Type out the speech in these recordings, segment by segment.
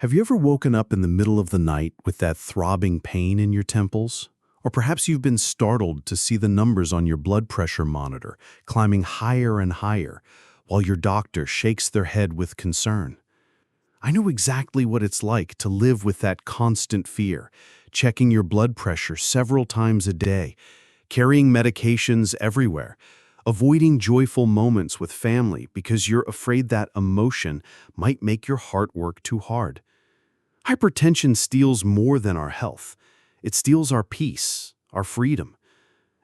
Have you ever woken up in the middle of the night with that throbbing pain in your temples? Or perhaps you've been startled to see the numbers on your blood pressure monitor climbing higher and higher while your doctor shakes their head with concern. I know exactly what it's like to live with that constant fear, checking your blood pressure several times a day, carrying medications everywhere, avoiding joyful moments with family because you're afraid that emotion might make your heart work too hard. Hypertension steals more than our health. It steals our peace, our freedom.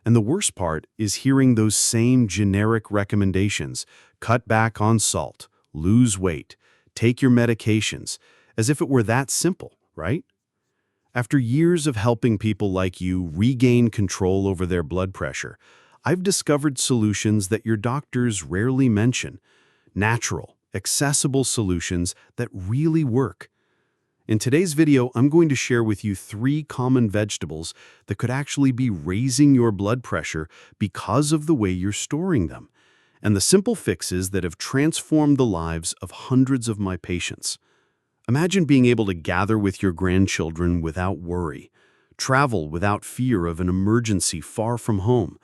And the worst part is hearing those same generic recommendations: cut back on salt, lose weight, take your medications, as if it were that simple, right? After years of helping people like you regain control over their blood pressure, I've discovered solutions that your doctors rarely mention. Natural, accessible solutions that really work. In today's video, I'm going to share with you 3 common vegetables that could actually be raising your blood pressure because of the way you're storing them, and the simple fixes that have transformed the lives of hundreds of my patients. Imagine being able to gather with your grandchildren without worry, travel without fear of an emergency far from home,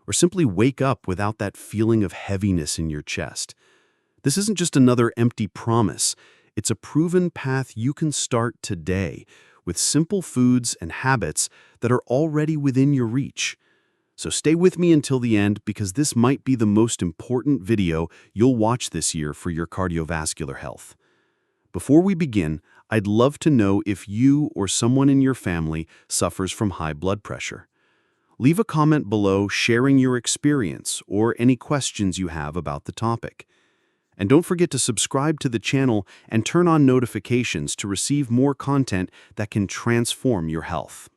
or simply wake up without that feeling of heaviness in your chest. This isn't just another empty promise. It's a proven path you can start today with simple foods and habits that are already within your reach. So stay with me until the end, because this might be the most important video you'll watch this year for your cardiovascular health. Before we begin, I'd love to know if you or someone in your family suffers from high blood pressure. Leave a comment below sharing your experience or any questions you have about the topic. And don't forget to subscribe to the channel and turn on notifications to receive more content that can transform your health.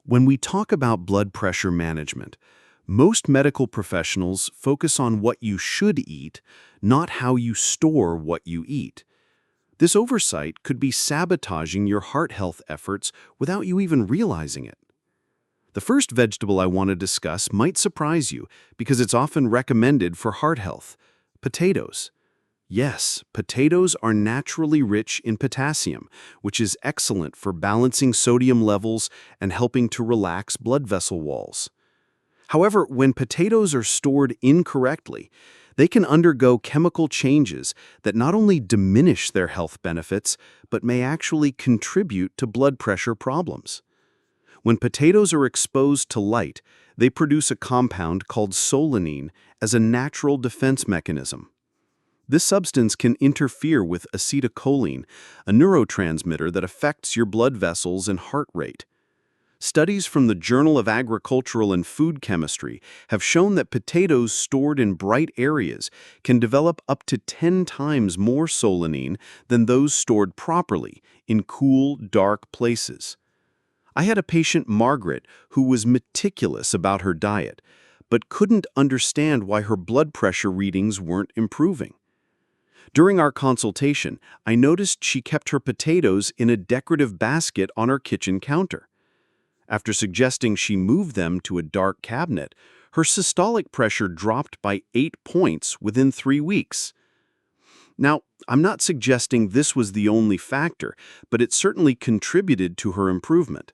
When we talk about blood pressure management, most medical professionals focus on what you should eat, not how you store what you eat. This oversight could be sabotaging your heart health efforts without you even realizing it. The first vegetable I want to discuss might surprise you because it's often recommended for heart health: potatoes. Yes, potatoes are naturally rich in potassium, which is excellent for balancing sodium levels and helping to relax blood vessel walls. However, when potatoes are stored incorrectly, they can undergo chemical changes that not only diminish their health benefits, but may actually contribute to blood pressure problems. When potatoes are exposed to light, they produce a compound called solanine as a natural defense mechanism. This substance can interfere with acetylcholine, a neurotransmitter that affects your blood vessels and heart rate. Studies from the Journal of Agricultural and Food Chemistry have shown that potatoes stored in bright areas can develop up to 10 times more solanine than those stored properly in cool, dark places. I had a patient, Margaret, who was meticulous about her diet, but couldn't understand why her blood pressure readings weren't improving. During our consultation, I noticed she kept her potatoes in a decorative basket on her kitchen counter. After suggesting she move them to a dark cabinet, her systolic pressure dropped by 8 points within 3 weeks. Now, I'm not suggesting this was the only factor, but it certainly contributed to her improvement.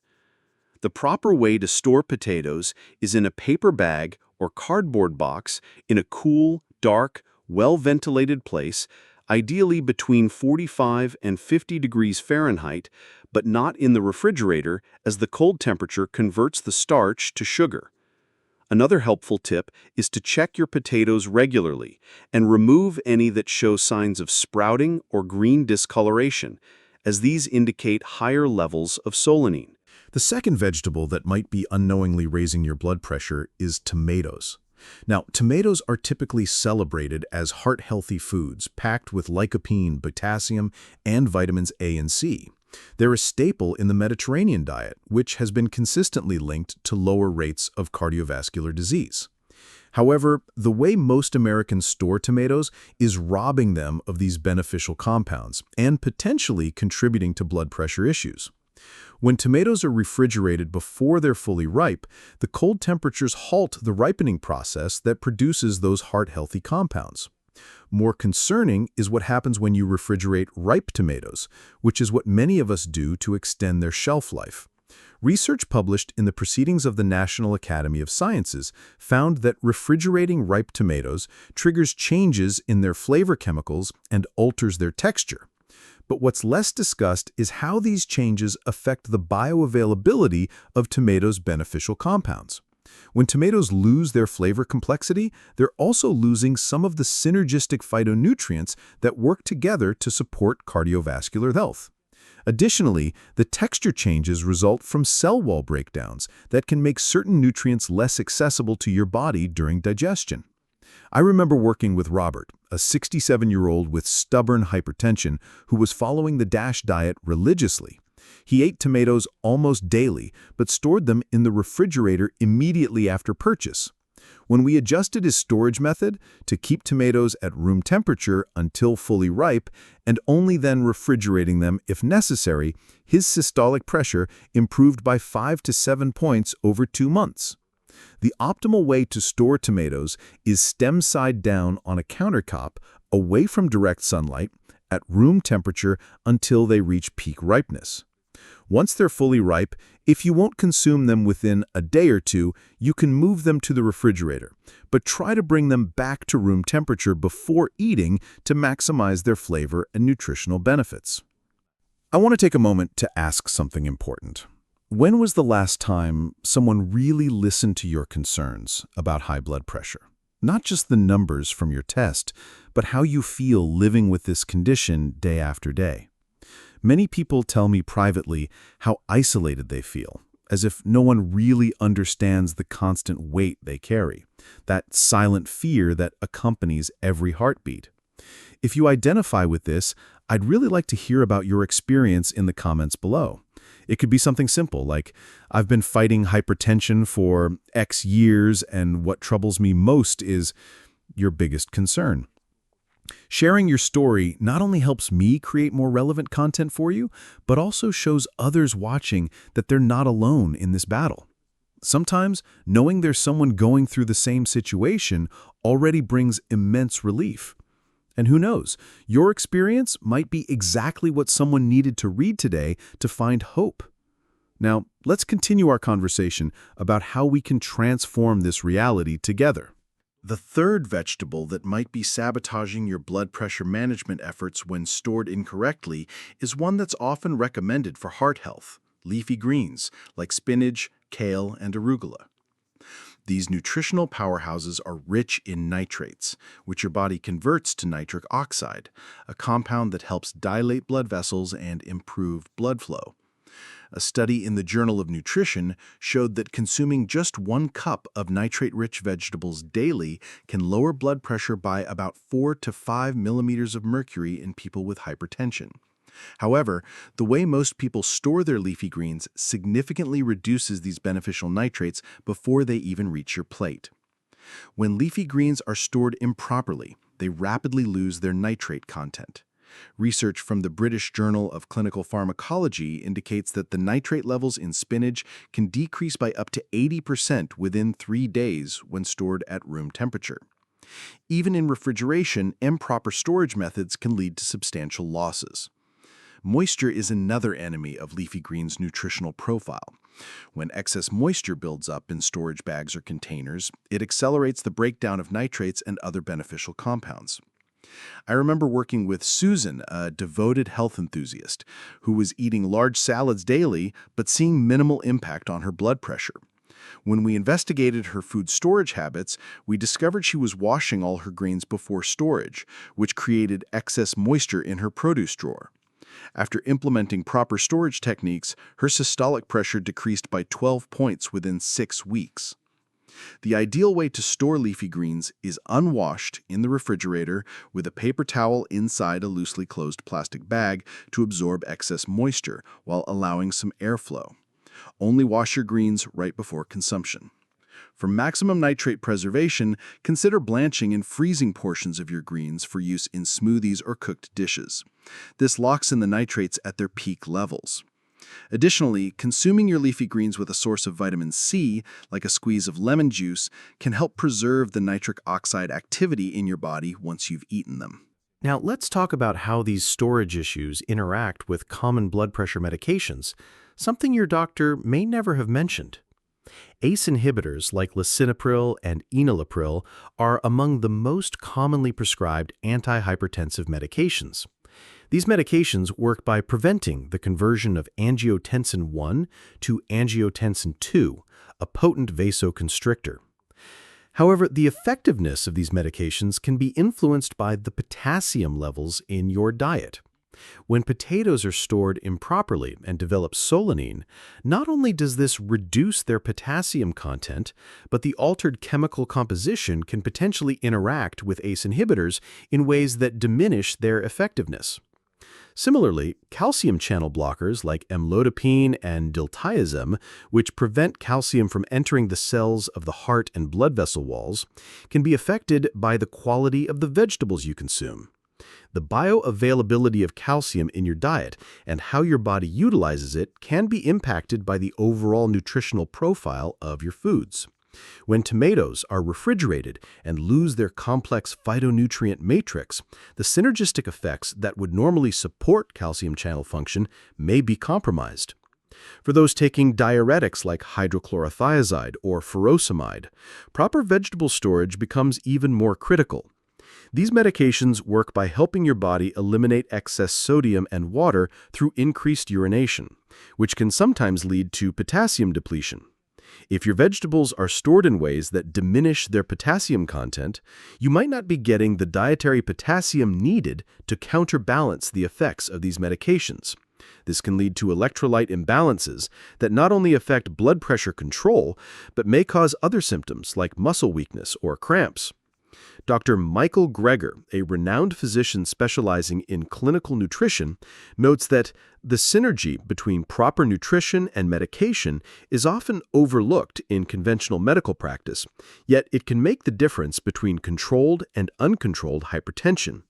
The proper way to store potatoes is in a paper bag or cardboard box in a cool, dark, well-ventilated place, ideally between 45 and 50 degrees Fahrenheit, but not in the refrigerator, as the cold temperature converts the starch to sugar. Another helpful tip is to check your potatoes regularly and remove any that show signs of sprouting or green discoloration, as these indicate higher levels of solanine. The second vegetable that might be unknowingly raising your blood pressure is tomatoes. Now, tomatoes are typically celebrated as heart-healthy foods packed with lycopene, potassium, and vitamins A and C. They're a staple in the Mediterranean diet, which has been consistently linked to lower rates of cardiovascular disease. However, the way most Americans store tomatoes is robbing them of these beneficial compounds and potentially contributing to blood pressure issues. When tomatoes are refrigerated before they're fully ripe, the cold temperatures halt the ripening process that produces those heart-healthy compounds. More concerning is what happens when you refrigerate ripe tomatoes, which is what many of us do to extend their shelf life. Research published in the Proceedings of the National Academy of Sciences found that refrigerating ripe tomatoes triggers changes in their flavor chemicals and alters their texture. But what's less discussed is how these changes affect the bioavailability of tomatoes' beneficial compounds. When tomatoes lose their flavor complexity, they're also losing some of the synergistic phytonutrients that work together to support cardiovascular health. Additionally, the texture changes result from cell wall breakdowns that can make certain nutrients less accessible to your body during digestion. I remember working with Robert, a 67-year-old with stubborn hypertension who was following the DASH diet religiously. He ate tomatoes almost daily, but stored them in the refrigerator immediately after purchase. When we adjusted his storage method to keep tomatoes at room temperature until fully ripe and only then refrigerating them if necessary, his systolic pressure improved by 5 to 7 points over 2 months. The optimal way to store tomatoes is stem side down on a countertop, away from direct sunlight, at room temperature until they reach peak ripeness. Once they're fully ripe, if you won't consume them within a day or two, you can move them to the refrigerator, but try to bring them back to room temperature before eating to maximize their flavor and nutritional benefits. I want to take a moment to ask something important. When was the last time someone really listened to your concerns about high blood pressure? Not just the numbers from your test, but how you feel living with this condition day after day. Many people tell me privately how isolated they feel, as if no one really understands the constant weight they carry, that silent fear that accompanies every heartbeat. If you identify with this, I'd really like to hear about your experience in the comments below. It could be something simple like, I've been fighting hypertension for X years and what troubles me most is your biggest concern. Sharing your story not only helps me create more relevant content for you, but also shows others watching that they're not alone in this battle. Sometimes, knowing there's someone going through the same situation already brings immense relief. And who knows, your experience might be exactly what someone needed to read today to find hope. Now, let's continue our conversation about how we can transform this reality together. The third vegetable that might be sabotaging your blood pressure management efforts when stored incorrectly is one that's often recommended for heart health: leafy greens like spinach, kale, and arugula. These nutritional powerhouses are rich in nitrates, which your body converts to nitric oxide, a compound that helps dilate blood vessels and improve blood flow. A study in the Journal of Nutrition showed that consuming just 1 cup of nitrate-rich vegetables daily can lower blood pressure by about 4 to 5 millimeters of mercury in people with hypertension. However, the way most people store their leafy greens significantly reduces these beneficial nitrates before they even reach your plate. When leafy greens are stored improperly, they rapidly lose their nitrate content. Research from the British Journal of Clinical Pharmacology indicates that the nitrate levels in spinach can decrease by up to 80% within 3 days when stored at room temperature. Even in refrigeration, improper storage methods can lead to substantial losses. Moisture is another enemy of leafy greens' nutritional profile. When excess moisture builds up in storage bags or containers, it accelerates the breakdown of nitrates and other beneficial compounds. I remember working with Susan, a devoted health enthusiast, who was eating large salads daily but seeing minimal impact on her blood pressure. When we investigated her food storage habits, we discovered she was washing all her grains before storage, which created excess moisture in her produce drawer. After implementing proper storage techniques, her systolic pressure decreased by 12 points within 6 weeks. The ideal way to store leafy greens is unwashed in the refrigerator with a paper towel inside a loosely closed plastic bag to absorb excess moisture while allowing some airflow. Only wash your greens right before consumption. For maximum nitrate preservation, consider blanching and freezing portions of your greens for use in smoothies or cooked dishes. This locks in the nitrates at their peak levels. Additionally, consuming your leafy greens with a source of vitamin C, like a squeeze of lemon juice, can help preserve the nitric oxide activity in your body once you've eaten them. Now, let's talk about how these storage issues interact with common blood pressure medications, something your doctor may never have mentioned. ACE inhibitors like lisinopril and enalapril are among the most commonly prescribed antihypertensive medications. These medications work by preventing the conversion of angiotensin I to angiotensin II, a potent vasoconstrictor. However, the effectiveness of these medications can be influenced by the potassium levels in your diet. When potatoes are stored improperly and develop solanine, not only does this reduce their potassium content, but the altered chemical composition can potentially interact with ACE inhibitors in ways that diminish their effectiveness. Similarly, calcium channel blockers like amlodipine and diltiazem, which prevent calcium from entering the cells of the heart and blood vessel walls, can be affected by the quality of the vegetables you consume. The bioavailability of calcium in your diet and how your body utilizes it can be impacted by the overall nutritional profile of your foods. When tomatoes are refrigerated and lose their complex phytonutrient matrix, the synergistic effects that would normally support calcium channel function may be compromised. For those taking diuretics like hydrochlorothiazide or furosemide, proper vegetable storage becomes even more critical. These medications work by helping your body eliminate excess sodium and water through increased urination, which can sometimes lead to potassium depletion. If your vegetables are stored in ways that diminish their potassium content, you might not be getting the dietary potassium needed to counterbalance the effects of these medications. This can lead to electrolyte imbalances that not only affect blood pressure control, but may cause other symptoms like muscle weakness or cramps. Dr. Michael Greger, a renowned physician specializing in clinical nutrition, notes that the synergy between proper nutrition and medication is often overlooked in conventional medical practice, yet it can make the difference between controlled and uncontrolled hypertension.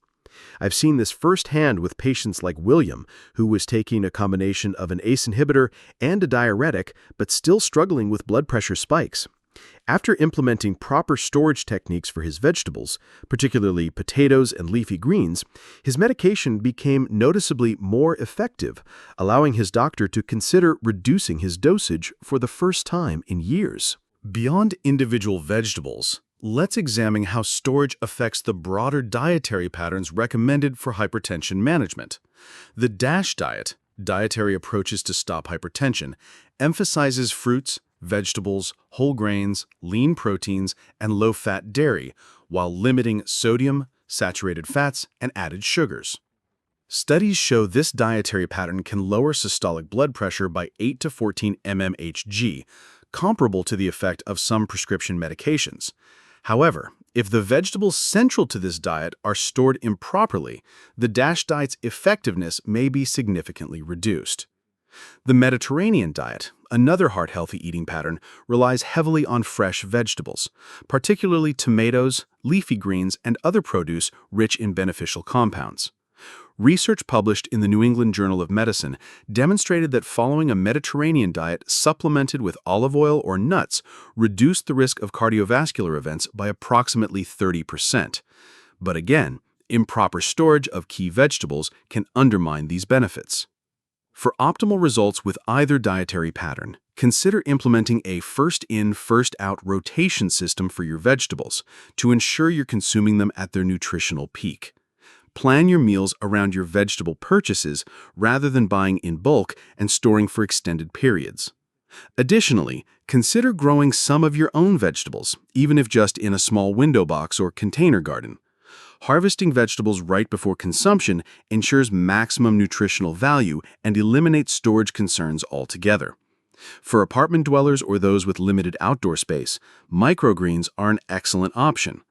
I've seen this firsthand with patients like William, who was taking a combination of an ACE inhibitor and a diuretic, but still struggling with blood pressure spikes. After implementing proper storage techniques for his vegetables, particularly potatoes and leafy greens, his medication became noticeably more effective, allowing his doctor to consider reducing his dosage for the first time in years. Beyond individual vegetables, let's examine how storage affects the broader dietary patterns recommended for hypertension management. The DASH diet, Dietary Approaches to Stop Hypertension, emphasizes fruits, vegetables, whole grains, lean proteins, and low-fat dairy, while limiting sodium, saturated fats, and added sugars. Studies show this dietary pattern can lower systolic blood pressure by 8 to 14 mmHg, comparable to the effect of some prescription medications. However, if the vegetables central to this diet are stored improperly, the DASH diet's effectiveness may be significantly reduced. The Mediterranean diet, another heart-healthy eating pattern, relies heavily on fresh vegetables, particularly tomatoes, leafy greens, and other produce rich in beneficial compounds. Research published in the New England Journal of Medicine demonstrated that following a Mediterranean diet supplemented with olive oil or nuts reduced the risk of cardiovascular events by approximately 30%. But again, improper storage of key vegetables can undermine these benefits. For optimal results with either dietary pattern, consider implementing a first-in, first-out rotation system for your vegetables to ensure you're consuming them at their nutritional peak. Plan your meals around your vegetable purchases rather than buying in bulk and storing for extended periods. Additionally, consider growing some of your own vegetables, even if just in a small window box or container garden. Harvesting vegetables right before consumption ensures maximum nutritional value and eliminates storage concerns altogether. For apartment dwellers or those with limited outdoor space, microgreens are an excellent option.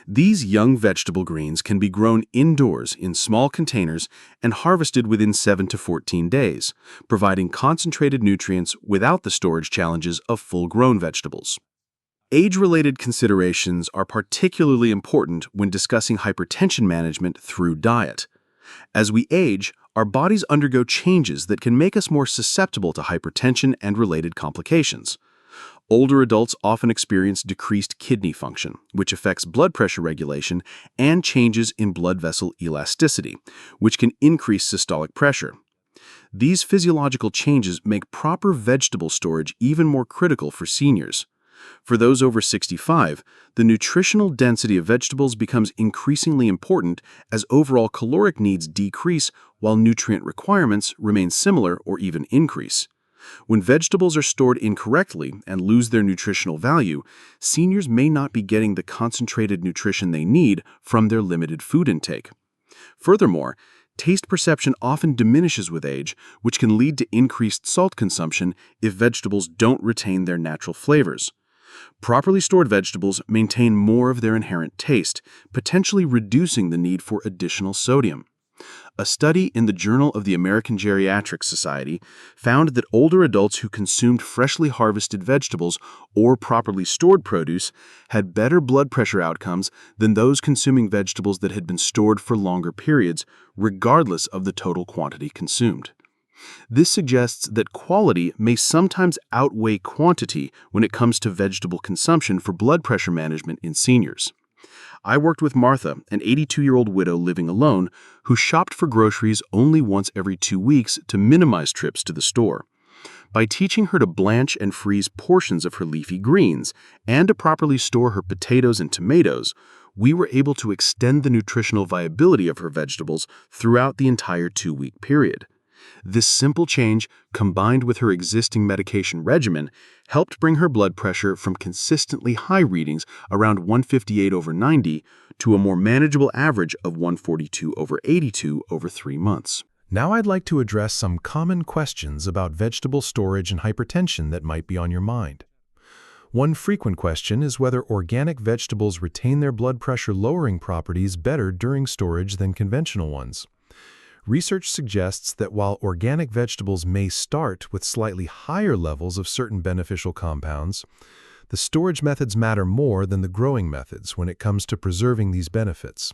These young vegetable greens can be grown indoors in small containers and harvested within 7 to 14 days, providing concentrated nutrients without the storage challenges of full-grown vegetables. Age-related considerations are particularly important when discussing hypertension management through diet. As we age, our bodies undergo changes that can make us more susceptible to hypertension and related complications. Older adults often experience decreased kidney function, which affects blood pressure regulation and changes in blood vessel elasticity, which can increase systolic pressure. These physiological changes make proper vegetable storage even more critical for seniors. For those over 65, the nutritional density of vegetables becomes increasingly important as overall caloric needs decrease while nutrient requirements remain similar or even increase. When vegetables are stored incorrectly and lose their nutritional value, seniors may not be getting the concentrated nutrition they need from their limited food intake. Furthermore, taste perception often diminishes with age, which can lead to increased salt consumption if vegetables don't retain their natural flavors. Properly stored vegetables maintain more of their inherent taste, potentially reducing the need for additional sodium. A study in the Journal of the American Geriatric Society found that older adults who consumed freshly harvested vegetables or properly stored produce had better blood pressure outcomes than those consuming vegetables that had been stored for longer periods, regardless of the total quantity consumed. This suggests that quality may sometimes outweigh quantity when it comes to vegetable consumption for blood pressure management in seniors. I worked with Martha, an 82-year-old widow living alone, who shopped for groceries only once every 2 weeks to minimize trips to the store. By teaching her to blanch and freeze portions of her leafy greens and to properly store her potatoes and tomatoes, we were able to extend the nutritional viability of her vegetables throughout the entire 2-week period. This simple change, combined with her existing medication regimen, helped bring her blood pressure from consistently high readings around 158/90 to a more manageable average of 142/82 over 3 months. Now I'd like to address some common questions about vegetable storage and hypertension that might be on your mind. One frequent question is whether organic vegetables retain their blood pressure lowering properties better during storage than conventional ones. Research suggests that while organic vegetables may start with slightly higher levels of certain beneficial compounds, the storage methods matter more than the growing methods when it comes to preserving these benefits.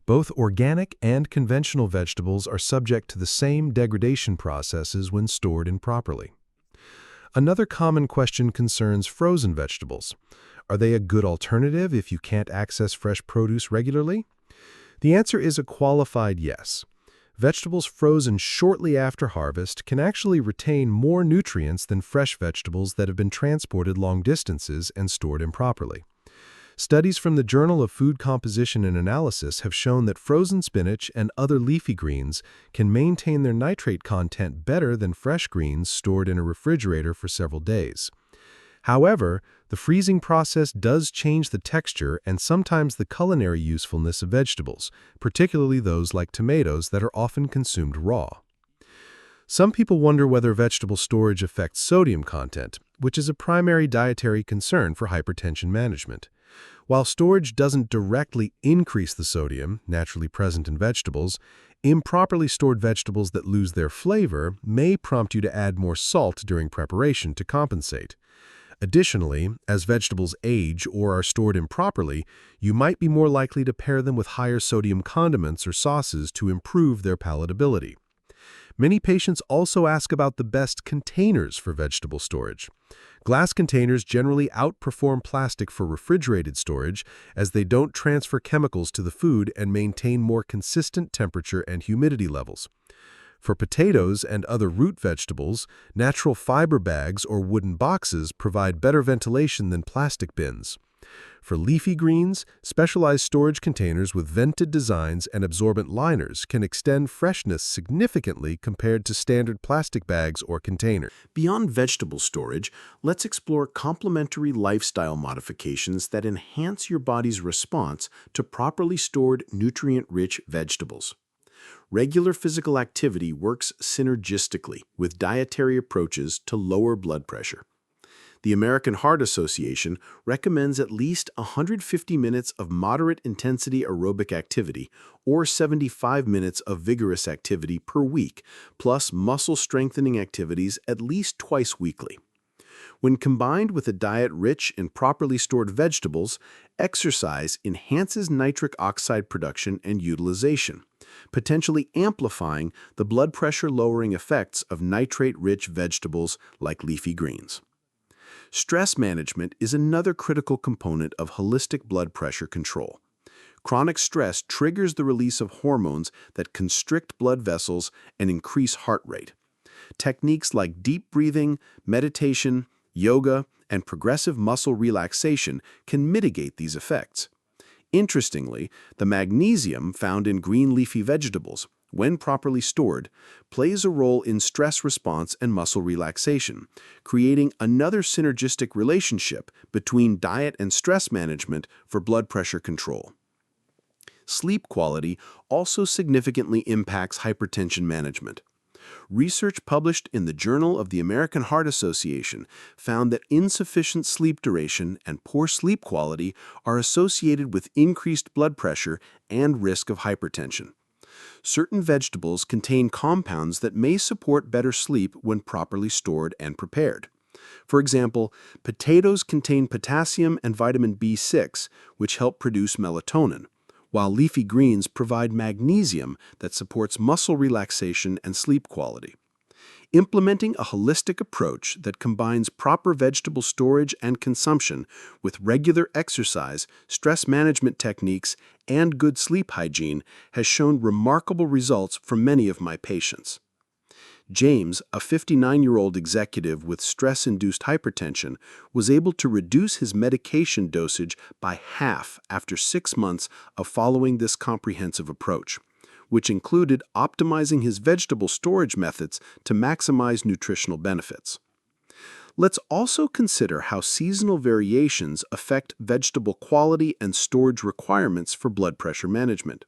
Both organic and conventional vegetables are subject to the same degradation processes when stored improperly. Another common question concerns frozen vegetables. Are they a good alternative if you can't access fresh produce regularly? The answer is a qualified yes. Vegetables frozen shortly after harvest can actually retain more nutrients than fresh vegetables that have been transported long distances and stored improperly. Studies from the Journal of Food Composition and Analysis have shown that frozen spinach and other leafy greens can maintain their nitrate content better than fresh greens stored in a refrigerator for several days. However, the freezing process does change the texture and sometimes the culinary usefulness of vegetables, particularly those like tomatoes that are often consumed raw. Some people wonder whether vegetable storage affects sodium content, which is a primary dietary concern for hypertension management. While storage doesn't directly increase the sodium naturally present in vegetables, improperly stored vegetables that lose their flavor may prompt you to add more salt during preparation to compensate. Additionally, as vegetables age or are stored improperly, you might be more likely to pair them with higher sodium condiments or sauces to improve their palatability. Many patients also ask about the best containers for vegetable storage. Glass containers generally outperform plastic for refrigerated storage as they don't transfer chemicals to the food and maintain more consistent temperature and humidity levels. For potatoes and other root vegetables, natural fiber bags or wooden boxes provide better ventilation than plastic bins. For leafy greens, specialized storage containers with vented designs and absorbent liners can extend freshness significantly compared to standard plastic bags or containers. Beyond vegetable storage, let's explore complementary lifestyle modifications that enhance your body's response to properly stored, nutrient-rich vegetables. Regular physical activity works synergistically with dietary approaches to lower blood pressure. The American Heart Association recommends at least 150 minutes of moderate-intensity aerobic activity or 75 minutes of vigorous activity per week, plus muscle-strengthening activities at least twice weekly. When combined with a diet rich in properly stored vegetables, exercise enhances nitric oxide production and utilization, potentially amplifying the blood pressure-lowering effects of nitrate-rich vegetables like leafy greens. Stress management is another critical component of holistic blood pressure control. Chronic stress triggers the release of hormones that constrict blood vessels and increase heart rate. Techniques like deep breathing, meditation, yoga, and progressive muscle relaxation can mitigate these effects. Interestingly, the magnesium found in green leafy vegetables, when properly stored, plays a role in stress response and muscle relaxation, creating another synergistic relationship between diet and stress management for blood pressure control. Sleep quality also significantly impacts hypertension management. Research published in the Journal of the American Heart Association found that insufficient sleep duration and poor sleep quality are associated with increased blood pressure and risk of hypertension. Certain vegetables contain compounds that may support better sleep when properly stored and prepared. For example, potatoes contain potassium and vitamin B6, which help produce melatonin, while leafy greens provide magnesium that supports muscle relaxation and sleep quality. Implementing a holistic approach that combines proper vegetable storage and consumption with regular exercise, stress management techniques, and good sleep hygiene has shown remarkable results for many of my patients. James, a 59-year-old executive with stress-induced hypertension, was able to reduce his medication dosage by half after 6 months of following this comprehensive approach, which included optimizing his vegetable storage methods to maximize nutritional benefits. Let's also consider how seasonal variations affect vegetable quality and storage requirements for blood pressure management.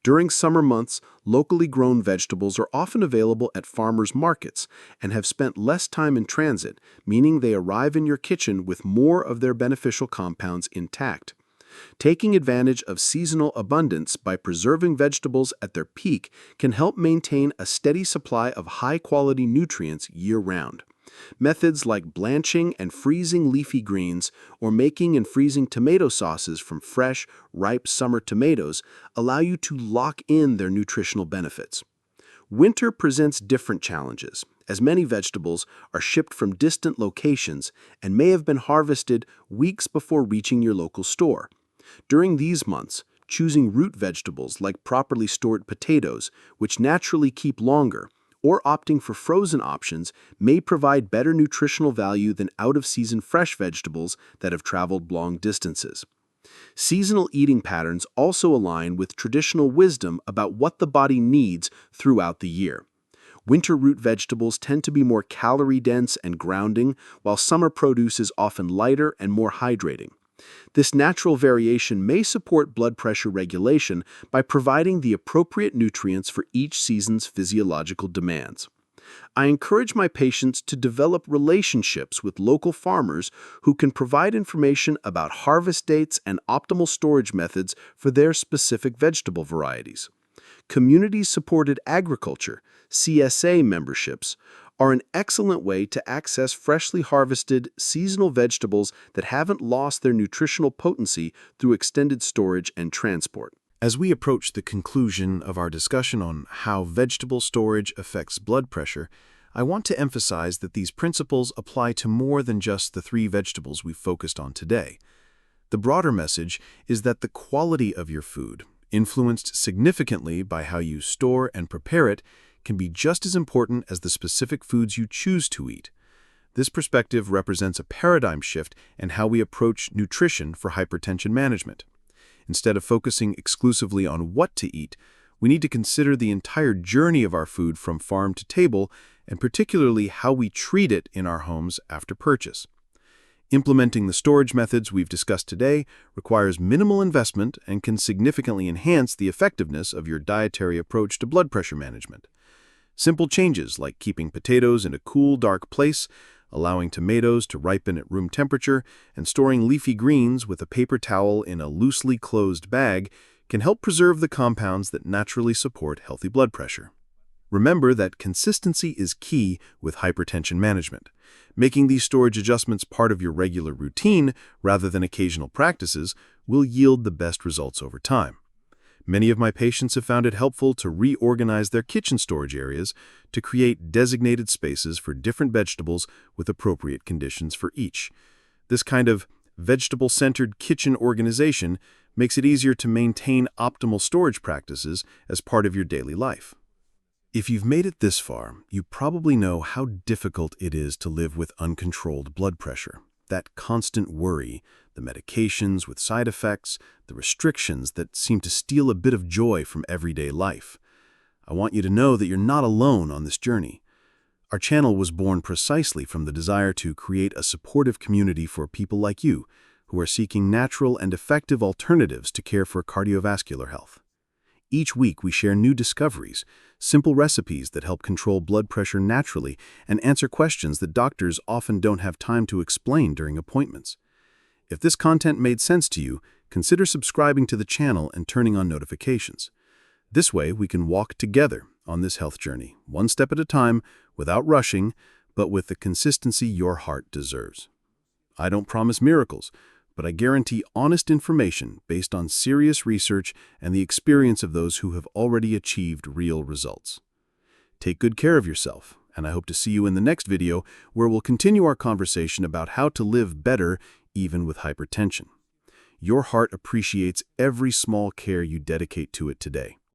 During summer months, locally grown vegetables are often available at farmers' markets and have spent less time in transit, meaning they arrive in your kitchen with more of their beneficial compounds intact. Taking advantage of seasonal abundance by preserving vegetables at their peak can help maintain a steady supply of high-quality nutrients year-round. Methods like blanching and freezing leafy greens or making and freezing tomato sauces from fresh, ripe summer tomatoes allow you to lock in their nutritional benefits. Winter presents different challenges, as many vegetables are shipped from distant locations and may have been harvested weeks before reaching your local store. During these months, choosing root vegetables like properly stored potatoes, which naturally keep longer, or opting for frozen options may provide better nutritional value than out-of-season fresh vegetables that have traveled long distances. Seasonal eating patterns also align with traditional wisdom about what the body needs throughout the year. Winter root vegetables tend to be more calorie-dense and grounding, while summer produce is often lighter and more hydrating. This natural variation may support blood pressure regulation by providing the appropriate nutrients for each season's physiological demands. I encourage my patients to develop relationships with local farmers who can provide information about harvest dates and optimal storage methods for their specific vegetable varieties. Community-supported agriculture, CSA memberships, are an excellent way to access freshly harvested, seasonal vegetables that haven't lost their nutritional potency through extended storage and transport. As we approach the conclusion of our discussion on how vegetable storage affects blood pressure, I want to emphasize that these principles apply to more than just the 3 vegetables we've focused on today. The broader message is that the quality of your food, influenced significantly by how you store and prepare it, can be just as important as the specific foods you choose to eat. This perspective represents a paradigm shift in how we approach nutrition for hypertension management. Instead of focusing exclusively on what to eat, we need to consider the entire journey of our food from farm to table, and particularly how we treat it in our homes after purchase. Implementing the storage methods we've discussed today requires minimal investment and can significantly enhance the effectiveness of your dietary approach to blood pressure management. Simple changes like keeping potatoes in a cool, dark place, allowing tomatoes to ripen at room temperature, and storing leafy greens with a paper towel in a loosely closed bag can help preserve the compounds that naturally support healthy blood pressure. Remember that consistency is key with hypertension management. Making these storage adjustments part of your regular routine rather than occasional practices will yield the best results over time. Many of my patients have found it helpful to reorganize their kitchen storage areas to create designated spaces for different vegetables with appropriate conditions for each. This kind of vegetable-centered kitchen organization makes it easier to maintain optimal storage practices as part of your daily life. If you've made it this far, you probably know how difficult it is to live with uncontrolled blood pressure. That constant worry, the medications with side effects, the restrictions that seem to steal a bit of joy from everyday life. I want you to know that you're not alone on this journey. Our channel was born precisely from the desire to create a supportive community for people like you who are seeking natural and effective alternatives to care for cardiovascular health. Each week we share new discoveries, simple recipes that help control blood pressure naturally and answer questions that doctors often don't have time to explain during appointments. If this content made sense to you, consider subscribing to the channel and turning on notifications. This way we can walk together on this health journey, one step at a time, without rushing, but with the consistency your heart deserves. I don't promise miracles, but I guarantee honest information based on serious research and the experience of those who have already achieved real results. Take good care of yourself, and I hope to see you in the next video where we'll continue our conversation about how to live better even with hypertension. Your heart appreciates every small care you dedicate to it today.